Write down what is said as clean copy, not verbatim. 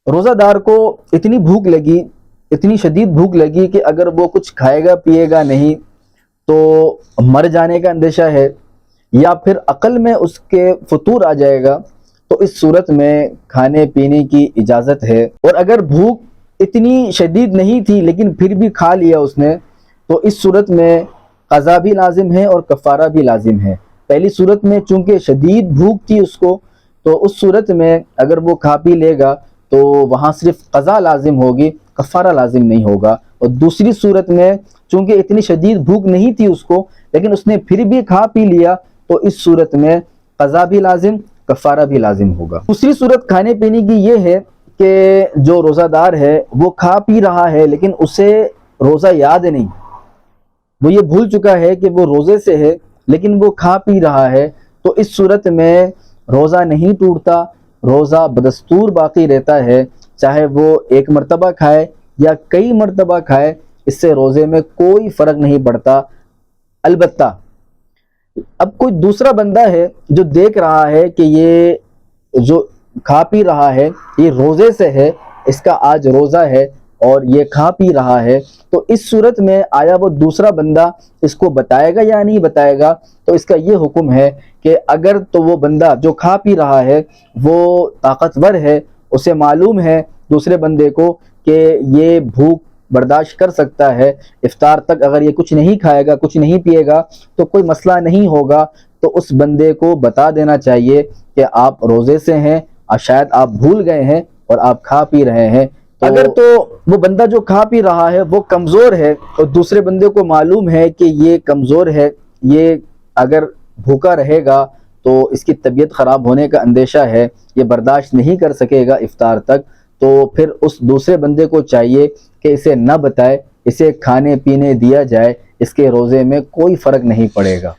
روزہ دار کو اتنی بھوک لگی، اتنی شدید بھوک لگی کہ اگر وہ کچھ کھائے گا پیے گا نہیں تو مر جانے کا اندیشہ ہے، یا پھر عقل میں اس کے فطور آ جائے گا، تو اس صورت میں کھانے پینے کی اجازت ہے۔ اور اگر بھوک اتنی شدید نہیں تھی لیکن پھر بھی کھا لیا اس نے، تو اس صورت میں قضا بھی لازم ہے اور کفارہ بھی لازم ہے۔ پہلی صورت میں چونکہ شدید بھوک تھی اس کو، تو اس صورت میں اگر وہ کھا پی لے گا تو وہاں صرف قضا لازم ہوگی، کفارہ لازم نہیں ہوگا۔ اور دوسری صورت میں چونکہ اتنی شدید بھوک نہیں تھی اس کو لیکن اس نے پھر بھی کھا پی لیا، تو اس صورت میں قضا بھی لازم، کفارہ بھی لازم ہوگا۔ دوسری صورت کھانے پینے کی یہ ہے کہ جو روزہ دار ہے وہ کھا پی رہا ہے لیکن اسے روزہ یاد نہیں، وہ یہ بھول چکا ہے کہ وہ روزے سے ہے لیکن وہ کھا پی رہا ہے، تو اس صورت میں روزہ نہیں ٹوٹتا، روزہ بدستور باقی رہتا ہے، چاہے وہ ایک مرتبہ کھائے یا کئی مرتبہ کھائے، اس سے روزے میں کوئی فرق نہیں پڑتا۔ البتہ اب کوئی دوسرا بندہ ہے جو دیکھ رہا ہے کہ یہ جو کھا پی رہا ہے یہ روزے سے ہے، اس کا آج روزہ ہے اور یہ کھا پی رہا ہے، تو اس صورت میں آیا وہ دوسرا بندہ اس کو بتائے گا یا نہیں بتائے گا؟ تو اس کا یہ حکم ہے کہ اگر تو وہ بندہ جو کھا پی رہا ہے وہ طاقتور ہے، اسے معلوم ہے دوسرے بندے کو کہ یہ بھوک برداشت کر سکتا ہے، افطار تک اگر یہ کچھ نہیں کھائے گا کچھ نہیں پیے گا تو کوئی مسئلہ نہیں ہوگا، تو اس بندے کو بتا دینا چاہیے کہ آپ روزے سے ہیں، شاید آپ بھول گئے ہیں اور آپ کھا پی رہے ہیں۔ اگر تو وہ بندہ جو کھا پی رہا ہے وہ کمزور ہے اور دوسرے بندے کو معلوم ہے کہ یہ کمزور ہے، یہ اگر بھوکا رہے گا تو اس کی طبیعت خراب ہونے کا اندیشہ ہے، یہ برداشت نہیں کر سکے گا افطار تک، تو پھر اس دوسرے بندے کو چاہیے کہ اسے نہ بتائے، اسے کھانے پینے دیا جائے، اس کے روزے میں کوئی فرق نہیں پڑے گا۔